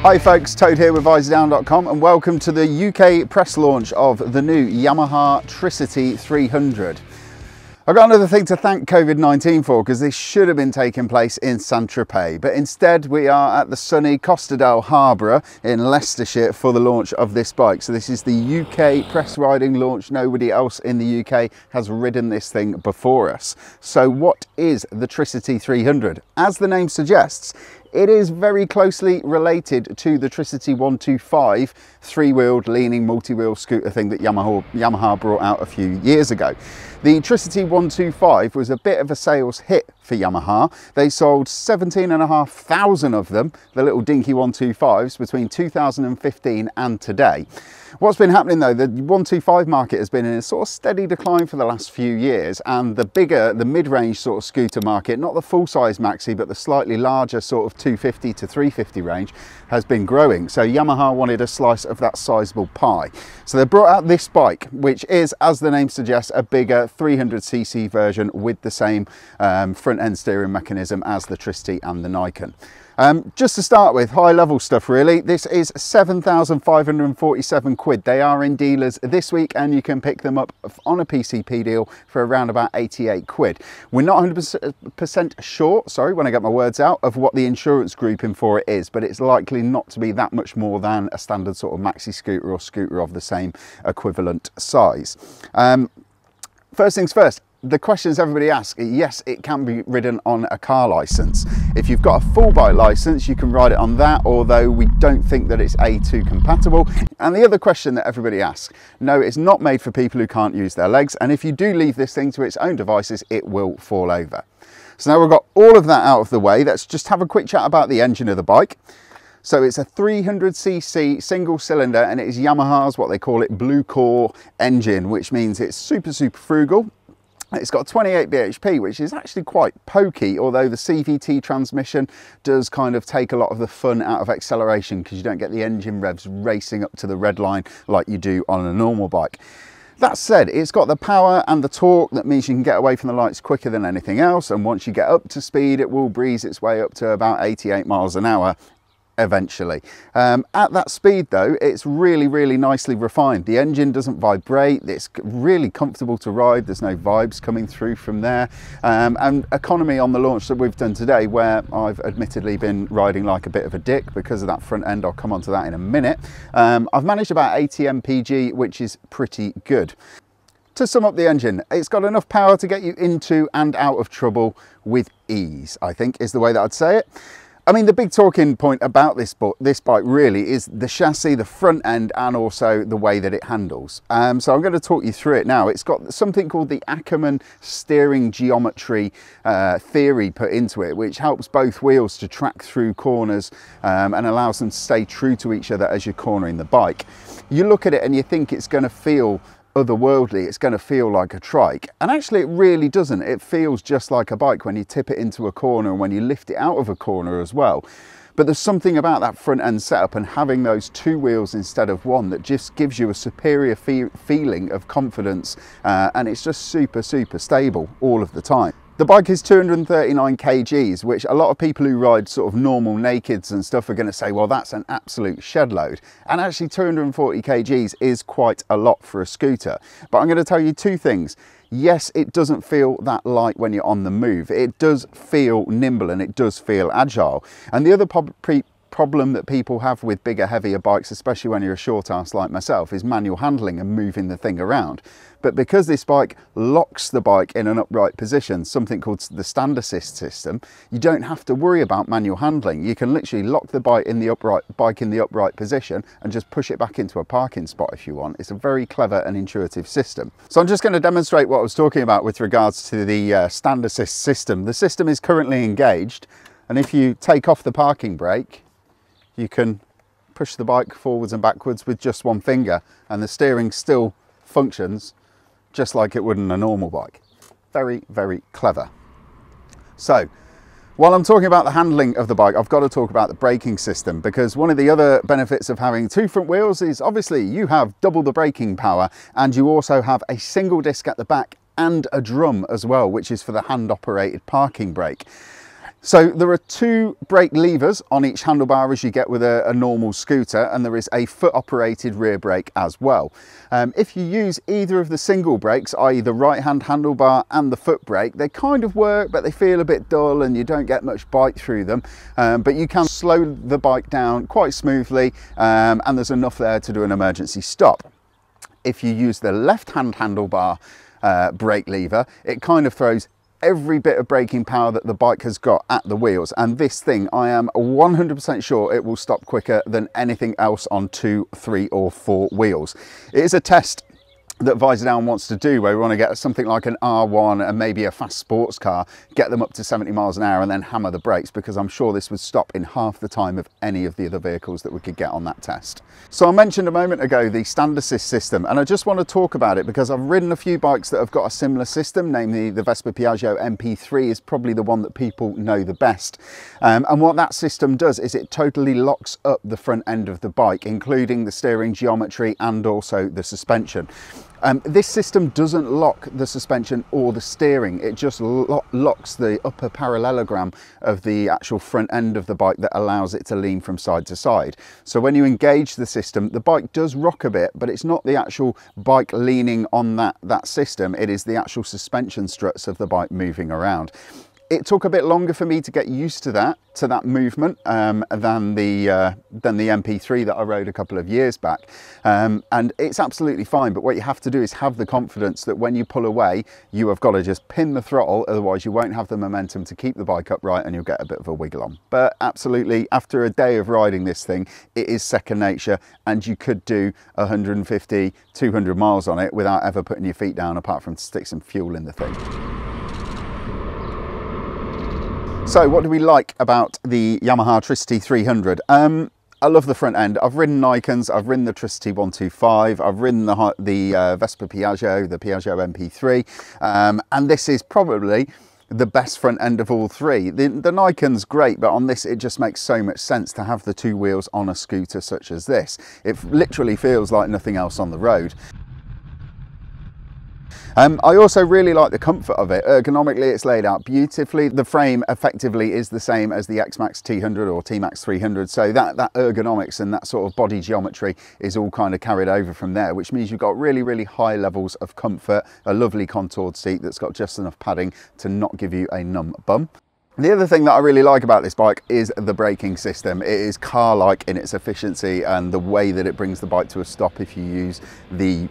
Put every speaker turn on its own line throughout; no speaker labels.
Hi folks, Toad here with Visordown.com and welcome to the UK press launch of the new Yamaha Tricity 300. I've got another thing to thank COVID-19 for, because this should have been taking place in Saint-Tropez, but instead we are at the sunny Costa del Harborough in Leicestershire for the launch of this bike. So this is the UK press riding launch. Nobody else in the UK has ridden this thing before us. So what is the Tricity 300? As the name suggests, it is very closely related to the Tricity 125 three-wheeled leaning multi-wheel scooter thing that Yamaha brought out a few years ago. The Tricity 125 was a bit of a sales hit for Yamaha. They sold 17,500 of them, the little dinky 125s, between 2015 and today. What's been happening though, the 125 market has been in a sort of steady decline for the last few years, and the mid-range sort of scooter market, not the full-size maxi, but the slightly larger sort of 250 to 350 range, has been growing. So Yamaha wanted a slice of that sizable pie. So they brought out this bike, which is, as the name suggests, a bigger 300cc version with the same front end steering mechanism as the Tricity and the Niken. Just to start with, high level stuff really, this is 7,547 quid. They are in dealers this week and you can pick them up on a PCP deal for around about 88 quid. We're not 100% sure, sorry, when I get my words out, of what the insurance grouping for it is, but it's likely not to be that much more than a standard sort of maxi scooter or scooter of the same equivalent size. First things first, the questions everybody asks, yes, it can be ridden on a car license. If you've got a full bike license, you can ride it on that, although we don't think that it's A2 compatible. And the other question that everybody asks, no, it's not made for people who can't use their legs. And if you do leave this thing to its own devices, it will fall over. So now we've got all of that out of the way. Let's just have a quick chat about the engine of the bike. So it's a 300cc single cylinder, and it is Yamaha's, what they call it, blue core engine, which means it's super frugal. It's got 28 bhp, which is actually quite pokey, although the CVT transmission does kind of take a lot of the fun out of acceleration, because you don't get the engine revs racing up to the red line like you do on a normal bike. That said, it's got the power and the torque that means you can get away from the lights quicker than anything else, and once you get up to speed, it will breeze its way up to about 88 miles an hour. Eventually. At that speed though, it's really nicely refined. The engine doesn't vibrate, it's really comfortable to ride, there's no vibes coming through from there. And economy on the launch that we've done today, where I've admittedly been riding like a bit of a dick because of that front end, I'll come on to that in a minute, I've managed about 80 mpg, which is pretty good. To sum up the engine, it's got enough power to get you into and out of trouble with ease, I think is the way that I'd say it. I mean, the big talking point about this bike really is the chassis, the front end, and also the way that it handles. So I'm going to talk you through it now. It's got something called the Ackerman steering geometry theory put into it, which helps both wheels to track through corners and allows them to stay true to each other as you're cornering the bike. You look at it and you think it's going to feel otherworldly, it's going to feel like a trike, and actually it really doesn't. It feels just like a bike when you tip it into a corner and when you lift it out of a corner as well. But there's something about that front end setup and having those two wheels instead of one that just gives you a superior feeling of confidence, and it's just super stable all of the time. The bike is 239 kgs, which a lot of people who ride sort of normal nakeds and stuff are going to say, well, that's an absolute shed load. And actually 240 kgs is quite a lot for a scooter. But I'm going to tell you two things. Yes, it doesn't feel that light when you're on the move. It does feel nimble and it does feel agile. And the other problem that people have with bigger, heavier bikes, especially when you're a short ass like myself, is manual handling and moving the thing around. But because this bike locks the bike in an upright position, something called the stand assist system, you don't have to worry about manual handling. You can literally lock the bike in the upright position and just push it back into a parking spot if you want. It's a very clever and intuitive system. So I'm just going to demonstrate what I was talking about with regards to the stand assist system. The system is currently engaged, and if you take off the parking brake, you can push the bike forwards and backwards with just one finger, and the steering still functions just like it would in a normal bike. Very clever. So while I'm talking about the handling of the bike, I've got to talk about the braking system, because one of the other benefits of having two front wheels is obviously you have double the braking power, and you also have a single disc at the back and a drum as well, which is for the hand operated parking brake. So there are 2 brake levers on each handlebar as you get with a normal scooter, and there is a foot operated rear brake as well. If you use either of the single brakes, i.e. the right hand handlebar and the foot brake, they kind of work, but they feel a bit dull and you don't get much bite through them. But you can slow the bike down quite smoothly, and there's enough there to do an emergency stop. If you use the left hand handlebar brake lever, it kind of throws every bit of braking power that the bike has got at the wheels, and this thing, I am 100% sure it will stop quicker than anything else on 2, 3 or 4 wheels. It is a test that Visordown wants to do, where we want to get something like an R1 and maybe a fast sports car, get them up to 70 miles an hour and then hammer the brakes, because I'm sure this would stop in half the time of any of the other vehicles that we could get on that test. So I mentioned a moment ago the stand assist system, and I just want to talk about it because I've ridden a few bikes that have got a similar system, namely the Vespa Piaggio MP3 is probably the one that people know the best. And what that system does is it totally locks up the front end of the bike, including the steering geometry and also the suspension. This system doesn't lock the suspension or the steering, it just locks the upper parallelogram of the actual front end of the bike that allows it to lean from side to side. So when you engage the system, the bike does rock a bit, but it's not the actual bike leaning on that system, it is the actual suspension struts of the bike moving around. It took a bit longer for me to get used to that movement than the MP3 that I rode a couple of years back, and it's absolutely fine. But what you have to do is have the confidence that when you pull away, you have got to just pin the throttle, otherwise you won't have the momentum to keep the bike upright and you'll get a bit of a wiggle on. But absolutely, after a day of riding this thing, it is second nature, and you could do 150, 200 miles on it without ever putting your feet down, apart from to stick some fuel in the thing. So what do we like about the Yamaha Tricity 300? I love the front end. I've ridden Nikens, I've ridden the Tricity 125, I've ridden the Vespa Piaggio, the Piaggio MP3, and this is probably the best front end of all 3. The Niken's great, but on this it just makes so much sense to have the 2 wheels on a scooter such as this. It literally feels like nothing else on the road. I also really like the comfort of it. Ergonomically, it's laid out beautifully. The frame effectively is the same as the X-Max T100 or T-Max 300, so that ergonomics and that sort of body geometry is all kind of carried over from there, which means you've got really, really high levels of comfort, a lovely contoured seat that's got just enough padding to not give you a numb bum. The other thing that I really like about this bike is the braking system. It is car-like in its efficiency and the way that it brings the bike to a stop if you use the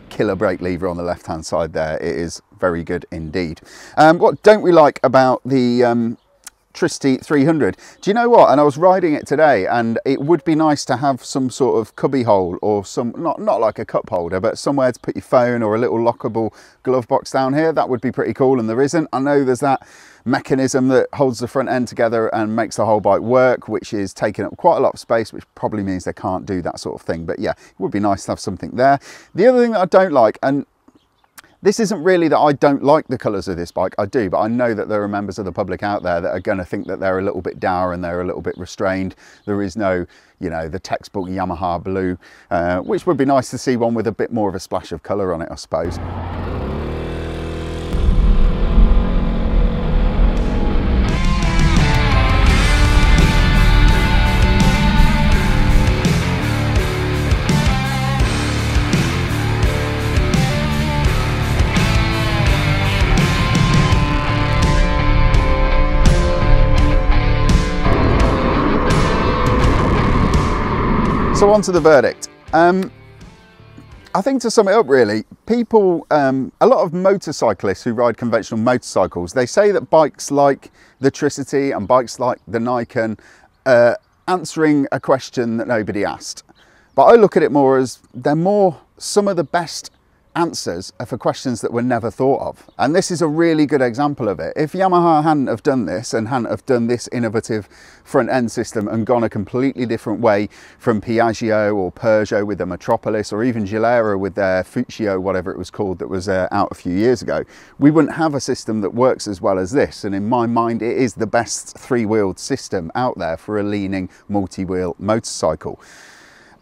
killer brake lever on the left hand side there. It is very good indeed. What don't we like about the Tricity 300? Do you know what? And I was riding it today, and it would be nice to have some sort of cubby hole or some, not like a cup holder, but somewhere to put your phone or a little lockable glove box down here. That would be pretty cool, and there isn't. I know there's that mechanism that holds the front end together and makes the whole bike work, which is taking up quite a lot of space, which probably means they can't do that sort of thing. But yeah, it would be nice to have something there. The other thing that I don't like, and this isn't really that I don't like the colours of this bike, I do, but I know that there are members of the public out there that are going to think that they're a little bit dour and they're a little bit restrained. There is no, you know, the textbook Yamaha blue, which would be nice to see one with a bit more of a splash of colour on it, I suppose. So on to the verdict. I think to sum it up really, people, a lot of motorcyclists who ride conventional motorcycles, they say that bikes like the Tricity and bikes like the Niken are answering a question that nobody asked. But I look at it more as they're more some of the best answers are for questions that were never thought of, and this is a really good example of it. If Yamaha hadn't have done this and hadn't have done this innovative front end system and gone a completely different way from Piaggio or Peugeot with their Metropolis, or even Gilera with their Fuccio, whatever it was called, that was out a few years ago, we wouldn't have a system that works as well as this. And in my mind, it is the best 3-wheeled system out there for a leaning multi-wheel motorcycle.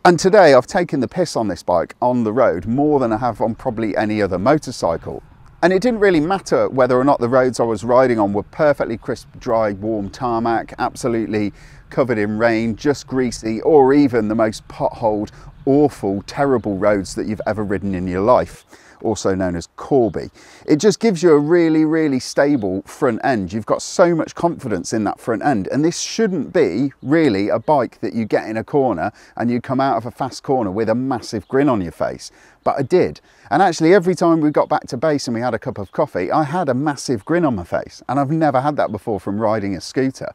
And today I've taken the piss on this bike on the road more than I have on probably any other motorcycle. And it didn't really matter whether or not the roads I was riding on were perfectly crisp, dry, warm tarmac, absolutely covered in rain, just greasy, or even the most potholed, awful, terrible roads that you've ever ridden in your life, also known as Corby. It just gives you a really, really stable front end. You've got so much confidence in that front end, and this shouldn't be really a bike that you get in a corner and you come out of a fast corner with a massive grin on your face. But I did. And actually every time we got back to base and we had a cup of coffee, I had a massive grin on my face, and I've never had that before from riding a scooter.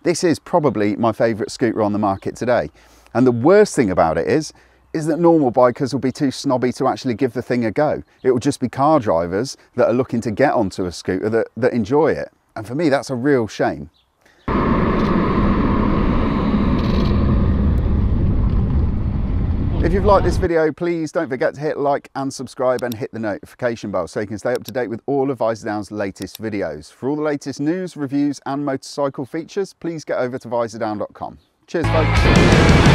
This is probably my favourite scooter on the market today. And the worst thing about it is that normal bikers will be too snobby to actually give the thing a go. It will just be car drivers that are looking to get onto a scooter that enjoy it. And for me, that's a real shame. If you've liked this video, please don't forget to hit like and subscribe and hit the notification bell so you can stay up to date with all of Visordown's latest videos. For all the latest news, reviews and motorcycle features, please get over to Visordown.com. Cheers folks.